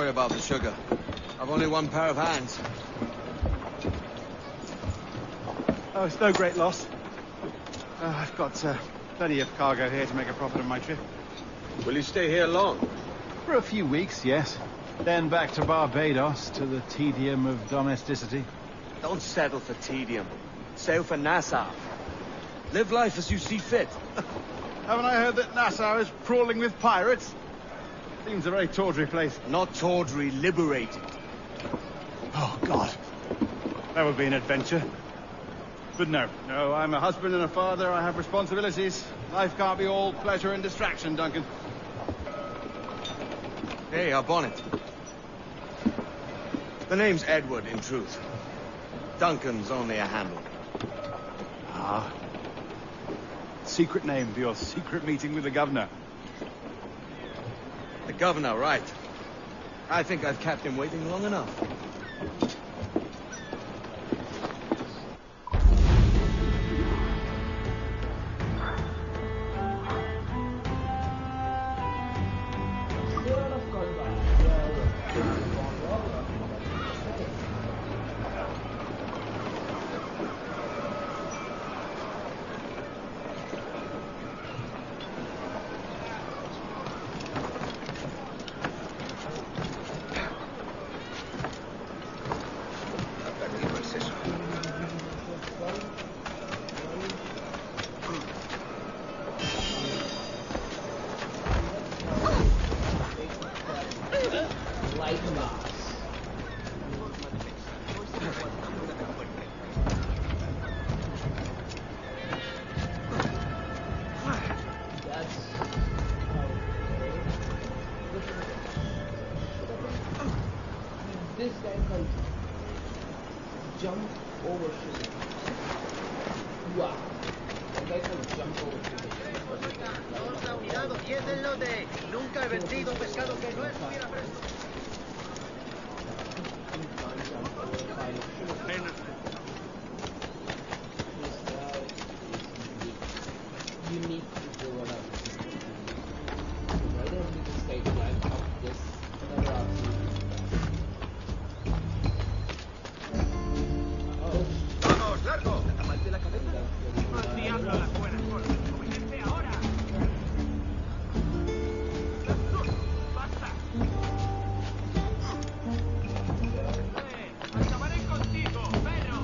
Sorry about the sugar. I've only one pair of hands. Oh, it's no great loss. I've got plenty of cargo here to make a profit of my trip. Will you stay here long? For a few weeks, yes. Then back to Barbados, to the tedium of domesticity. Don't settle for tedium. Sail for Nassau. Live life as you see fit. Haven't I heard that Nassau is crawling with pirates? Seems a very tawdry place. Not tawdry, liberated. Oh, God. That would be an adventure. But no, I'm a husband and a father. I have responsibilities. Life can't be all pleasure and distraction, Duncan. Hey, our bonnet. The name's Edward, in truth. Duncan's only a handle. Ah. Secret name for your secret meeting with the governor. The governor, right. I think I've kept him waiting long enough. This guy can jump over shit. Wow. That guy can jump over shit. Otra unidad, obtiene el lote. Nunca he vendido un pescado que no estuviera presto. Unique to what I'm why don't we just like climb up this ¡Vamos, largo! ¡Aparte la cabeza! ¡Al diablo a las buenas cosas! ¡Obedece ahora! ¡Basta! ¡Acabaré contigo, perro!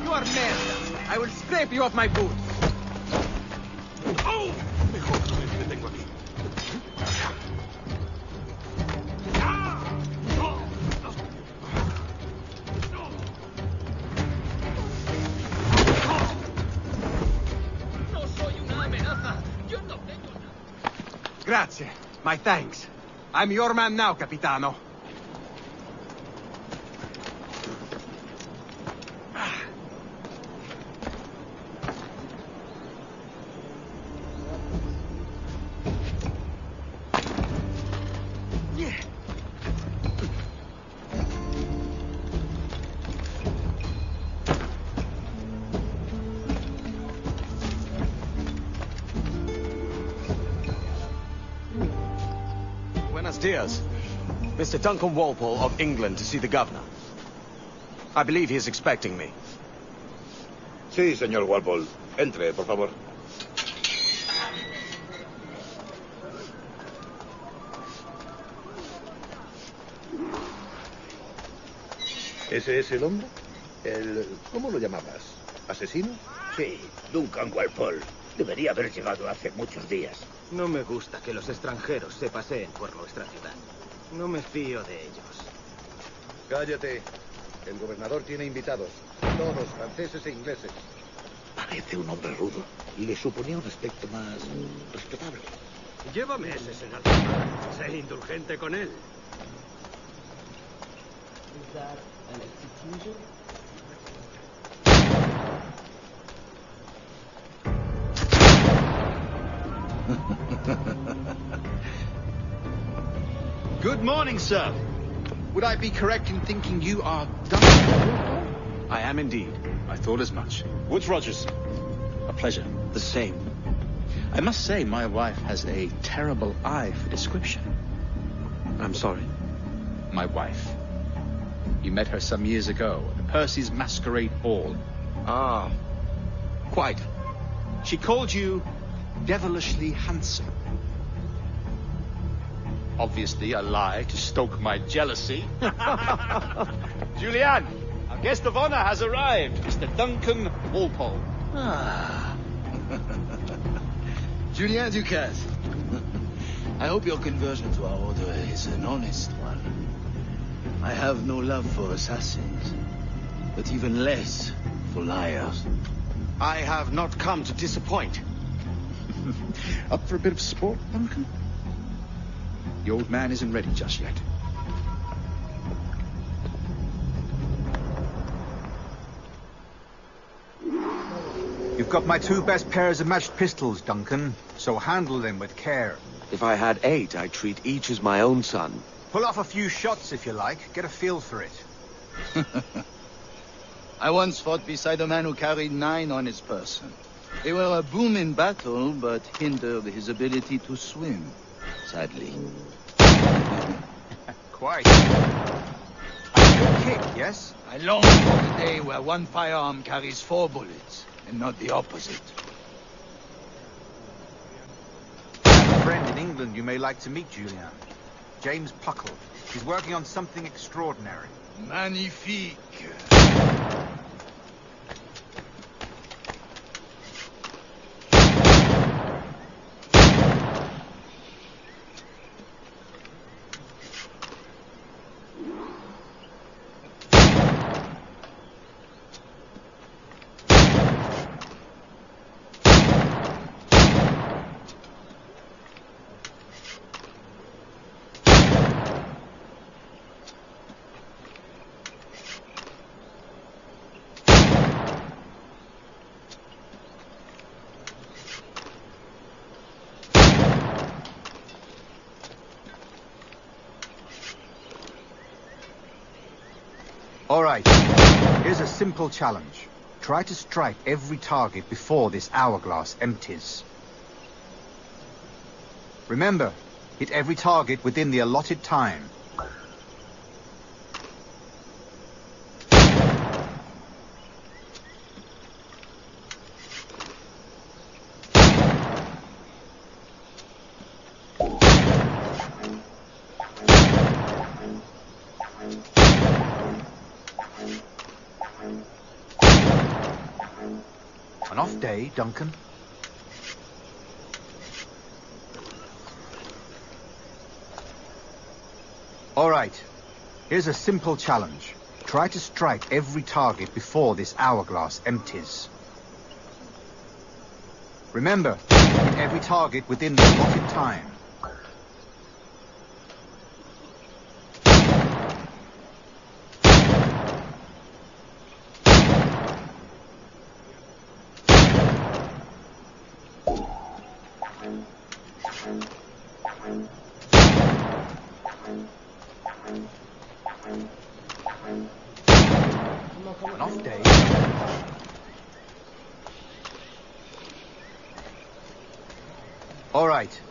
You are merda. I will scrape you off my boots. ¡Oh! Mejor no me detengo aquí. ¡No soy una amenaza! ¡Yo no tengo nada! Grazie. My thanks. I'm your man now, Capitano. Buenos dias. Mr. Duncan Walpole of England to see the governor. I believe he is expecting me. Sí, señor Walpole. Entre, por favor. ¿Ese es el hombre? ¿Cómo lo llamabas? ¿Asesino? Sí, Duncan Walpole. Debería haber llegado hace muchos días. No me gusta que los extranjeros se paseen por nuestra ciudad. No me fío de ellos. Cállate. El gobernador tiene invitados. Todos franceses e ingleses. Parece un hombre rudo. Le suponía un aspecto más respetable. Llévame ese senador. Sé indulgente con él. that an execution? Good morning, sir. Would I be correct in thinking you are Duncan? I am indeed. I thought as much. Woods Rogers. A pleasure. The same. I must say, my wife has a terrible eye for description. I'm sorry. My wife. You met her some years ago at Percy's Masquerade Ball. Ah, quite. She called you devilishly handsome. Obviously a lie to stoke my jealousy. Julianne, our guest of honor has arrived, Mr. Duncan Walpole. Ah. Julien Ducasse. I hope your conversion to our order is an honest one. I have no love for assassins, but even less for liars. I have not come to disappoint. Up for a bit of sport, Duncan? The old man isn't ready just yet. You've got my 2 best pairs of matched pistols, Duncan, so handle them with care. If I had 8, I'd treat each as my own son. Pull off a few shots if you like, get a feel for it. I once fought beside a man who carried 9 on his person. They were a boom in battle, but hindered his ability to swim, sadly. Quite. A good kick, yes? I long for the day where one firearm carries 4 bullets, and not the opposite. I have a friend in England you may like to meet, Julian. James Puckle. He's working on something extraordinary. Magnifique. All right, here's a simple challenge. Try to strike every target before this hourglass empties. Remember, hit every target within the allotted time. An off day, Duncan. All right, here's a simple challenge. Try to strike every target before this hourglass empties. Remember, hit every target within the allotted time. An off day. All right,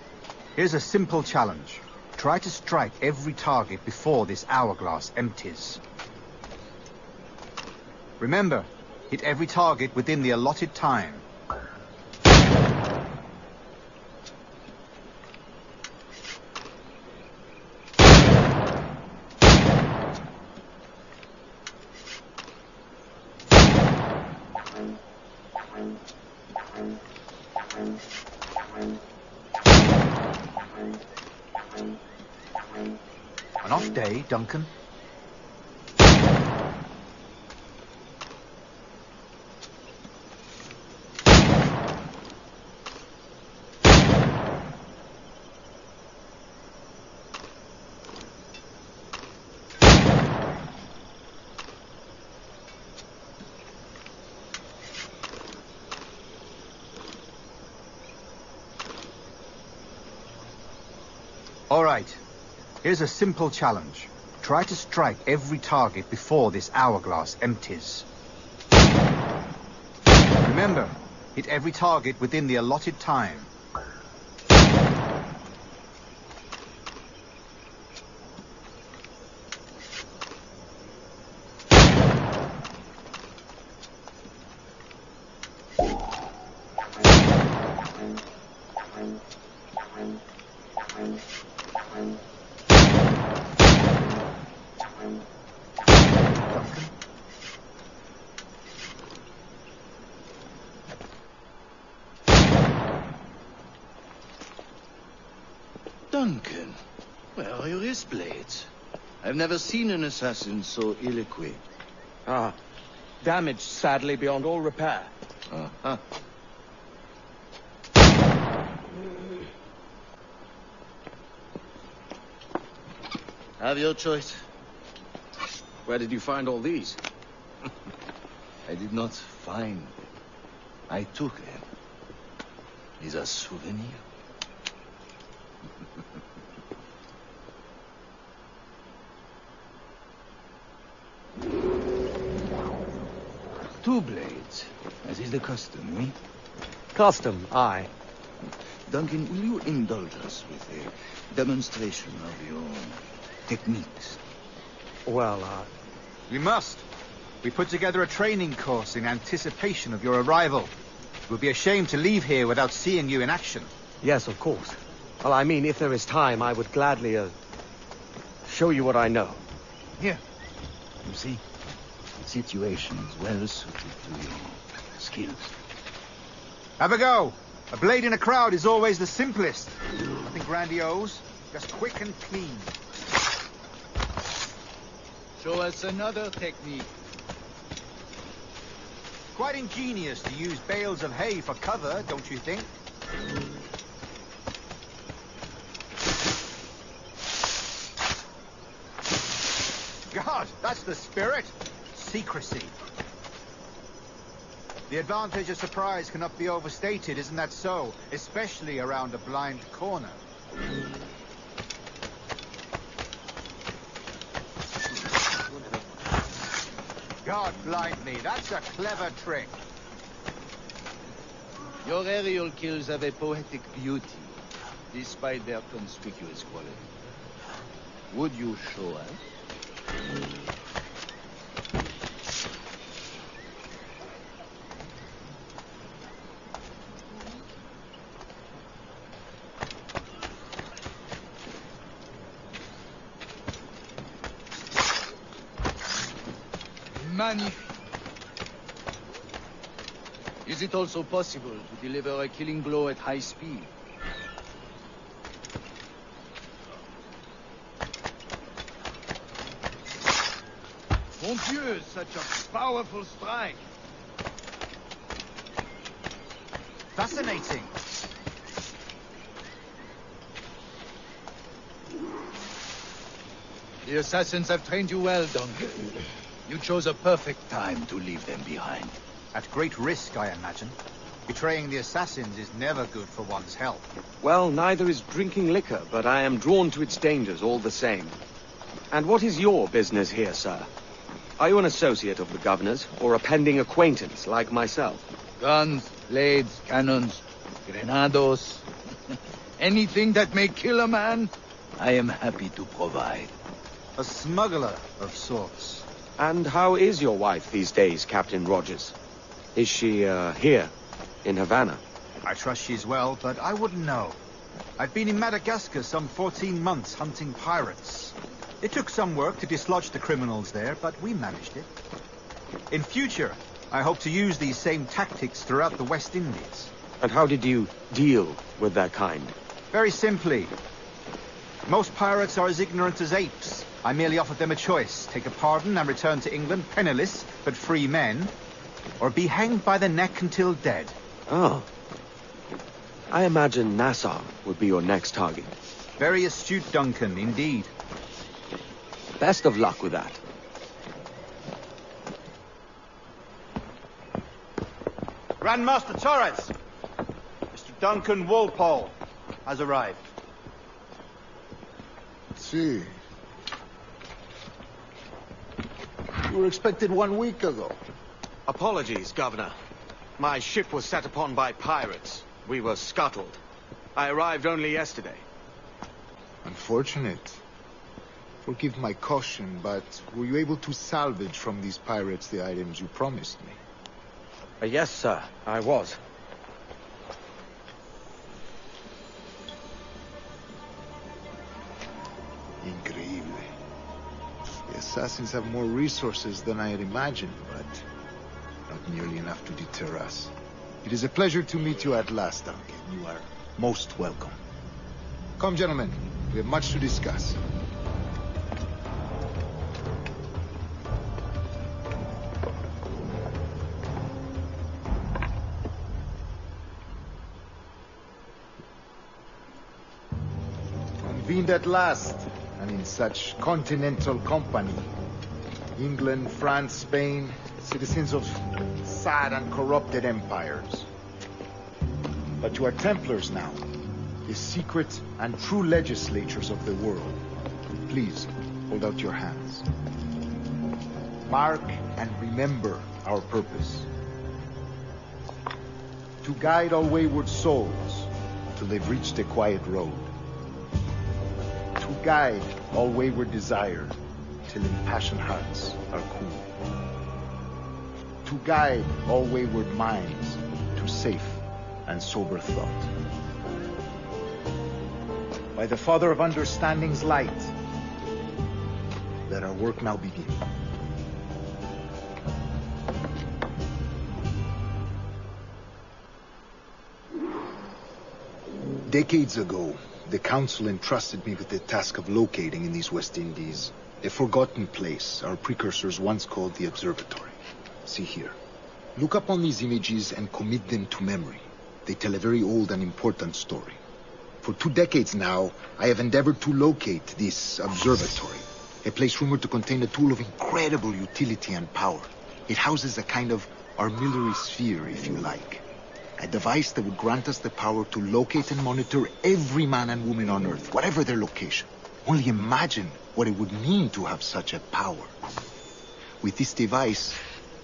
here's a simple challenge. Try to strike every target before this hourglass empties. Remember, hit every target within the allotted time. An off day, Duncan. All right. Here's a simple challenge. Try to strike every target before this hourglass empties. Remember, hit every target within the allotted time. Duncan, where are your wrist blades? I've never seen an assassin so ill-equipped. Ah, damaged sadly beyond all repair. Uh-huh. Have your choice. Where did you find all these? I did not find them. I took them. These are souvenirs. Two blades, as is the custom, me? Custom, aye. Duncan, will you indulge us with a demonstration of your techniques? Well, We must. We put together a training course in anticipation of your arrival. It would be a shame to leave here without seeing you in action. yes, of course. Well, I mean, if there is time, I would gladly, show you what I know. Here. You see, the situation is well suited to your skills. Have a go. A blade in a crowd is always the simplest. Nothing grandiose, just quick and clean. Show us another technique. Quite ingenious to use bales of hay for cover, don't you think? God, that's the spirit. Secrecy. The advantage of surprise cannot be overstated, isn't that so? Especially around a blind corner. God blind me, that's a clever trick. Your aerial kills have a poetic beauty, despite their conspicuous quality. Would you show us? Magnifique. Is it also possible to deliver a killing blow at high speed? Mon Dieu, such a powerful strike. Fascinating. The assassins have trained you well, Duncan. You chose a perfect time to leave them behind. At great risk, I imagine. Betraying the assassins is never good for one's health. Well, neither is drinking liquor, but I am drawn to its dangers all the same. And what is your business here, sir? Are you an associate of the governor's, or a pending acquaintance like myself? Guns, blades, cannons, grenados. Anything that may kill a man, I am happy to provide. A smuggler of sorts. And how is your wife these days, Captain Rogers? Is she, here, in Havana? I trust she's well, but I wouldn't know. I've been in Madagascar some 14 months hunting pirates. It took some work to dislodge the criminals there, but we managed it. In future, I hope to use these same tactics throughout the West Indies. And how did you deal with that kind? Very simply. Most pirates are as ignorant as apes. I merely offered them a choice. Take a pardon and return to England penniless, but free men. Or be hanged by the neck until dead. Oh. I imagine Nassau would be your next target. Very astute, Duncan, indeed. Best of luck with that. Grandmaster Torres! Mr. Duncan Walpole has arrived. see. You were expected 1 week ago. Apologies, Governor. My ship was set upon by pirates. We were scuttled. I arrived only yesterday. Unfortunate. Forgive my caution, but were you able to salvage from these pirates the items you promised me? Yes, sir, I was. Increíble. The assassins have more resources than I had imagined, but not nearly enough to deter us. It is a pleasure to meet you at last, Duncan. You are most welcome. Come, gentlemen. We have much to discuss. Convened at last, and in such continental company. England, France, Spain, citizens of sad and corrupted empires. But you are Templars now, the secret and true legislatures of the world. Please, hold out your hands. Mark and remember our purpose. To guide all wayward souls till they've reached the quiet road. To guide all wayward desire till impassioned hearts are cool. To guide all wayward minds to safe and sober thought. By the Father of Understanding's light, let our work now begin. Decades ago, the Council entrusted me with the task of locating in these West Indies a forgotten place our precursors once called the Observatory. See here. Look upon these images and commit them to memory. They tell a very old and important story. For 2 decades now, I have endeavored to locate this observatory, a place rumored to contain a tool of incredible utility and power. It houses a kind of armillary sphere, if you like. A device that would grant us the power to locate and monitor every man and woman on Earth, whatever their location. Only imagine what it would mean to have such a power. With this device,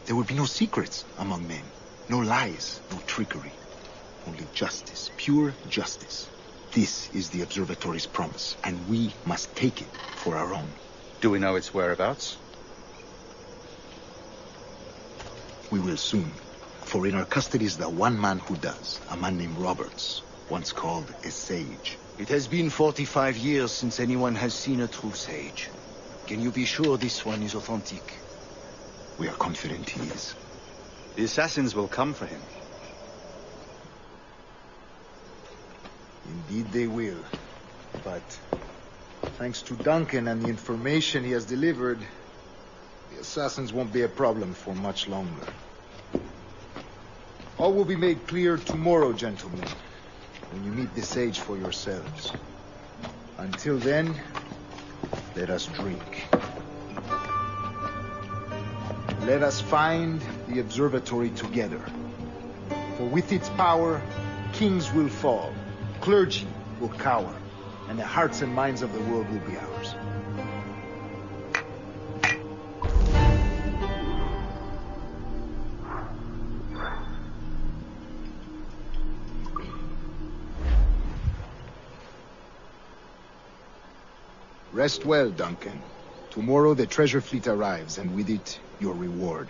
there would be no secrets among men, no lies, no trickery. Only justice, pure justice. This is the observatory's promise, and we must take it for our own. Do we know its whereabouts? We will soon. For in our custody is the one man who does, a man named Roberts, once called a sage. It has been 45 years since anyone has seen a true sage. Can you be sure this one is authentic? We are confident he is. The assassins will come for him. Indeed they will. But thanks to Duncan and the information he has delivered, the assassins won't be a problem for much longer. All will be made clear tomorrow, gentlemen, when you meet the sage for yourselves. Until then, let us drink. Let us find the observatory together. For with its power, kings will fall, clergy will cower, and the hearts and minds of the world will be ours. Rest well, Duncan. Tomorrow the treasure fleet arrives, and with it, your reward.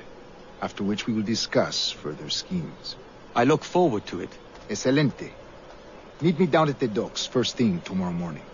After which we will discuss further schemes. I look forward to it. Excelente. Meet me down at the docks first thing tomorrow morning.